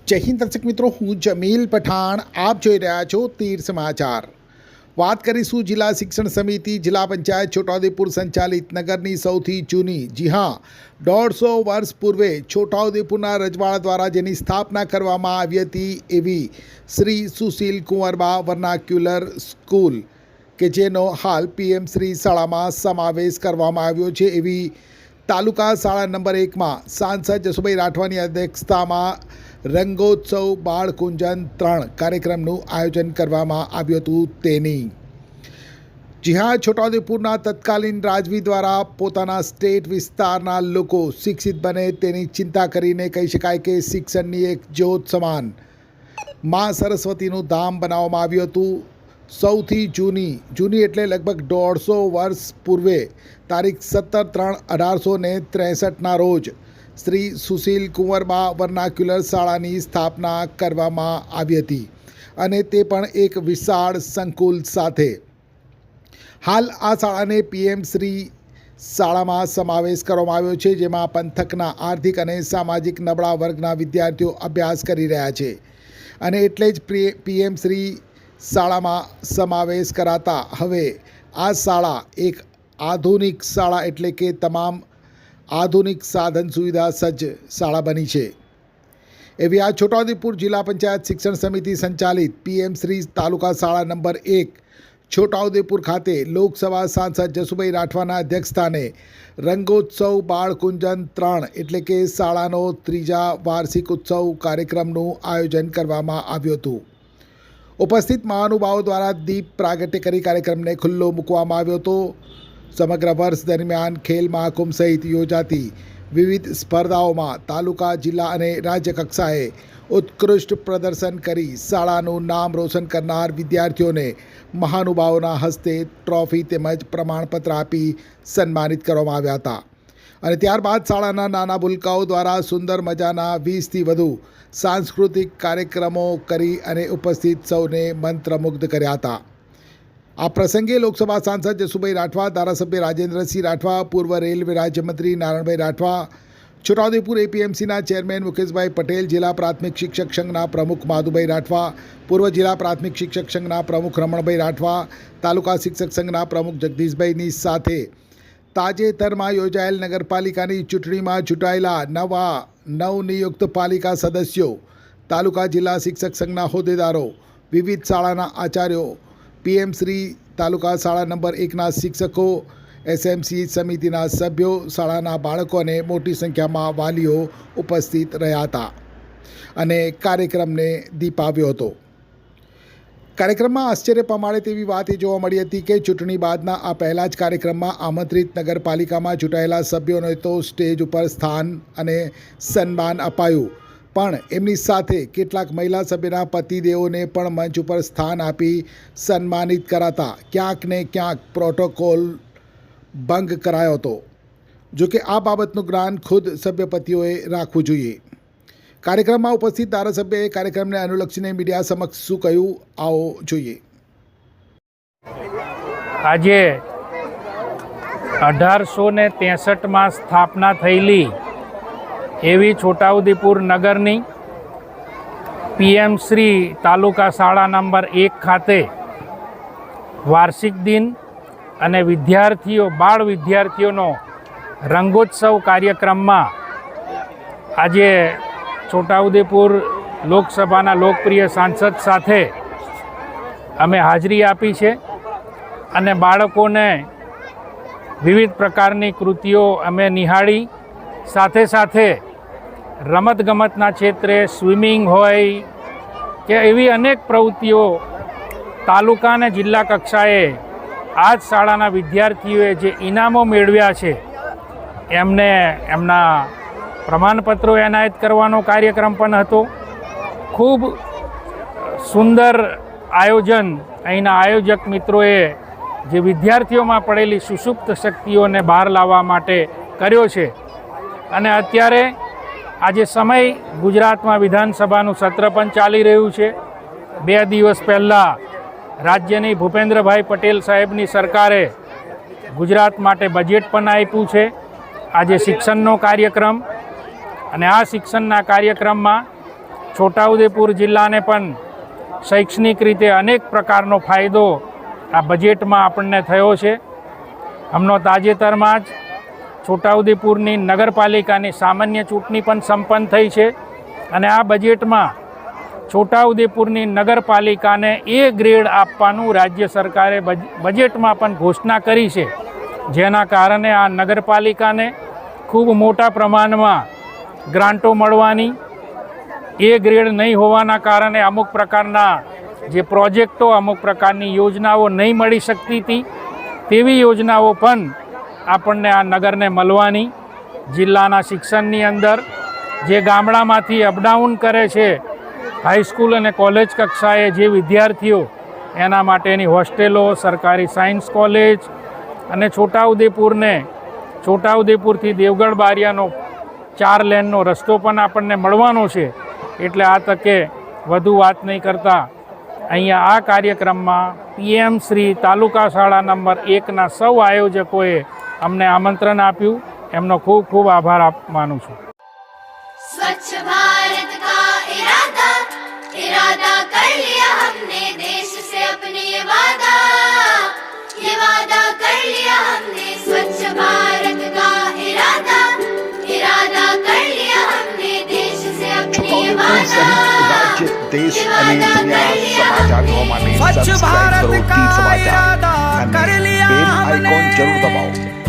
જય હિન્દ દર્શક મિત્રો, હું જમીલ પઠાણ, આપ જોઈ રહ્યા છો તીર સમાચાર। વાત કરીશું જિલ્લા શિક્ષણ સમિતિ જિલ્લા પંચાયત છોટાઉદેપુર સંચાલિત નગરની સૌથી જૂની, જી હા 150 વર્ષ પૂર્વે છોટાઉદેપુરના રજવાડા દ્વારા જેની સ્થાપના કરવામાં આવી હતી એવી શ્રી સુશીલ કુંવરબા વર્નાક્યુલર સ્કૂલ કે જેનો હાલ પીએમ શ્રી શાળામાં સમાવેશ કરવામાં આવ્યો છે એવી તાલુકા શાળા નંબર 1 માં સાંસદ જસુભાઈ રાઠવાની અધ્યક્ષતામાં રંગોત્સવ બાળકુંજન 3 કાર્યક્રમનું આયોજન કરવામાં આવ્યું હતું। તેની જી હા, છોટાઉદેપુરના તત્કાલીન રાજવી દ્વારા પોતાના સ્ટેટ વિસ્તારના લોકો શિક્ષિત બને તેની ચિંતા કરીને કહી શકાય કે શિક્ષણની એક જ્યોત સમાન મા સરસ્વતીનું ધામ બનાવવામાં આવ્યું હતું। સૌથી જૂની એટલે લગભગ 150 વર્ષ પૂર્વે તારીખ 17/3/1863ના રોજ શ્રી સુશીલ કુંવરબા વર્નાક્યુલર શાળાની સ્થાપના કરવામાં આવી હતી અને તે પણ એક વિશાળ સંકુલ સાથે। હાલ આ શાળાને પીએમ શ્રી શાળામાં સમાવેશ કરવામાં આવ્યો છે, જેમાં પંથકના આર્થિક અને સામાજિક નબળા વર્ગના વિદ્યાર્થીઓ અભ્યાસ કરી રહ્યા છે અને એટલે જ પીએમ શ્રી શાળામાં સમાવેશ કરાતા હવે આ શાળા એક આધુનિક શાળા એટલે કે તમામ આધુનિક સાધન સુવિધા સજ્જ શાળા બની છે એવી આ છોટાઉદેપુર જિલ્લા પંચાયત શિક્ષણ સમિતિ સંચાલિત પીએમ શ્રી તાલુકા શાળા નંબર 1 છોટાઉદેપુર ખાતે લોકસભા સાંસદ જસુભાઈ રાઠવાના અધ્યક્ષસ્થાને રંગોત્સવ બાળકુંજન 3 એટલે કે શાળાનો 3જા વાર્ષિક ઉત્સવ કાર્યક્રમનું આયોજન કરવામાં આવ્યું હતું। ઉપસ્થિત મહાનુભાવો દ્વારા દીપ પ્રાગટ્ય કરી કાર્યક્રમને ખુલ્લો મૂકવામાં આવ્યો હતો। સમગ્ર વર્ષ દરમિયાન ખેલ મહાકુંભ સહિત યોજાતી વિવિધ સ્પર્ધાઓમાં તાલુકા, જિલ્લા અને રાજ્ય કક્ષાએ ઉત્કૃષ્ટ પ્રદર્શન કરી શાળાનું નામ રોશન કરનાર વિદ્યાર્થીઓને મહાનુભાવોના હસ્તે ટ્રોફી તેમજ પ્રમાણપત્ર આપી સન્માનિત કરવામાં આવ્યા હતા અને ત્યારબાદ શાળાના નાના ભૂલકાઓ દ્વારા સુંદર મજાના 20થી વધુ સાંસ્કૃતિક કાર્યક્રમો કરી અને ઉપસ્થિત સૌને મંત્રમુગ્ધ કર્યા હતા। આ પ્રસંગે લોકસભા સાંસદ જસુભાઈ રાઠવા, ધારાસભ્ય રાજેન્દ્રસિંહ રાઠવા, પૂર્વ રેલવે રાજ્યમંત્રી નારાયણભાઈ રાઠવા, છોટાઉદેપુર એપીએમસીના ચેરમેન મુકેશભાઈ પટેલ, જિલ્લા પ્રાથમિક શિક્ષક સંઘના પ્રમુખ માધુભાઈ રાઠવા, પૂર્વ જિલ્લા પ્રાથમિક શિક્ષક સંઘના પ્રમુખ રમણભાઈ રાઠવા, તાલુકા શિક્ષક સંઘના પ્રમુખ જગદીશભાઈની સાથે તાજેતરમાં યોજાયેલ નગરપાલિકાની ચૂંટણીમાં ચૂંટાયેલા નવનિયુક્ત પાલિકા સદસ્યો, તાલુકા જિલ્લા શિક્ષક સંઘના હોદ્દેદારો, વિવિધ શાળાના આચાર્યો, પીએમ શ્રી તાલુકા શાળા નંબર 1ના શિક્ષકો, એસએમસી સમિતિના સભ્યો, શાળાના બાળકો અને મોટી સંખ્યામાં વાલીઓ ઉપસ્થિત રહ્યા હતા અને કાર્યક્રમને દીપાવ્યો હતો। કાર્યક્રમમાં આશ્ચર્ય પમાડે તેવી વાત એ જોવા મળી હતી કે ચૂંટણી બાદના આ પહેલા જ કાર્યક્રમમાં આમંત્રિત નગરપાલિકામાં ચૂંટાયેલા સભ્યોને તો સ્ટેજ ઉપર સ્થાન અને સન્માન અપાયું, પણ એમની સાથે કેટલાક મહિલા સભ્યના પતિદેવોને પણ મંચ ઉપર સ્થાન આપી સન્માનિત કરાતા ક્યાંક ને ક્યાંક પ્રોટોકોલ ભંગ કરાયો હતો। જોકે આ બાબતનું જ્ઞાન ખુદ સભ્યપતિઓએ રાખવું જોઈએ। કાર્યક્રમમાં ઉપસ્થિત ધારાસભ્યએ કાર્યક્રમને અનુલક્ષીને મીડિયા સમક્ષ શું કહ્યું, આવો જોઈએ। આજે 1863માં સ્થાપના થયેલી એવી છોટાઉદેપુર નગરની પીએમ શ્રી તાલુકા શાળા નંબર 1 ખાતે વાર્ષિક દિન અને બાળ વિદ્યાર્થીઓનો રંગોત્સવ કાર્યક્રમમાં આજે છોટાઉદેપુર લોકસભાના લોકપ્રિય સાંસદ સાથે અમે હાજરી આપી છે અને બાળકોને વિવિધ પ્રકારની કૃતિઓ અમે નિહાળી, સાથે સાથે રમતગમતના ક્ષેત્રે સ્વિમિંગ હોય કે એવી અનેક પ્રવૃત્તિઓ તાલુકા અને જિલ્લા કક્ષાએ આ જ શાળાના વિદ્યાર્થીઓએ જે ઇનામો મેળવ્યા છે એમને એમના પ્રમાણપત્રો એનાયત કરવાનો કાર્યક્રમ પણ હતો। ખૂબ સુંદર આયોજન અહીંના આયોજક મિત્રોએ જે વિદ્યાર્થીઓમાં પડેલી સુષુપ્ત શક્તિઓને બહાર લાવવા માટે કર્યો છે અને અત્યારે આજે સમય ગુજરાતમાં વિધાનસભાનું સત્ર પણ ચાલી રહ્યું છે। 2 દિવસ પહેલાં રાજ્યની ભૂપેન્દ્રભાઈ પટેલ સાહેબની સરકારે ગુજરાત માટે બજેટ પણ આપ્યું છે। આજે શિક્ષણનો કાર્યક્રમ અને આ શિક્ષણના કાર્યક્રમમાં છોટાઉદેપુર જિલ્લાને પણ શૈક્ષણિક રીતે અનેક પ્રકારનો ફાયદો આ બજેટમાં આપણને થયો છે. હમણાં તાજેતરમાં જ છોટાઉદેપુરની નગરપાલિકાની સામાન્ય ચૂંટણી પણ સંપન્ન થઈ છે અને આ બજેટમાં છોટાઉદેપુરની નગરપાલિકાને એ ગ્રેડ આપવાનું રાજ્ય સરકારે બજેટમાં પણ ઘોષણા કરી છે, જેના કારણે આ નગરપાલિકાને ખૂબ મોટા પ્રમાણમાં ગ્રાન્ટો મળવાની, એ ગ્રેડ નહીં હોવાના કારણે અમુક પ્રકારના જે પ્રોજેક્ટો, અમુક પ્રકારની યોજનાઓ નહીં મળી શકતી હતી તેવી યોજનાઓ પણ આપણને આ નગરને મળવાની. જિલ્લાના શિક્ષણની અંદર જે ગામડામાંથી અપડાઉન કરે છે હાઈસ્કૂલ અને કોલેજ કક્ષાએ જે વિદ્યાર્થીઓ, એના માટેની હોસ્ટેલો, સરકારી સાયન્સ કોલેજ અને છોટાઉદેપુરથી દેવગઢ બારિયાનો 4 લેનનો રસ્તો પણ આપણને મળવાનો છે. એટલે આ તકે વધુ વાત નહીં કરતા અહીંયા આ કાર્યક્રમમાં PM શ્રી તાલુકા શાળા નંબર 1ના સૌ આયોજકોએ અમને આમંત્રણ આપ્યું, એમનો ખૂબ ખૂબ આભાર માનું છું. स्वच्छ भारत का इरादा कर लिया हमने, देश से अपने ये वादा कर लिया हमने. स्वच्छ भारत का इरादा कर लिया हमने, देश से अपने ये राज्य देश અને દુનિયા સમાચાર જોવા માટે स्वच्छ भारत का સમાચાર इरादा कर लिया બેલ हमने, આઇકોન જરૂર દબાવો.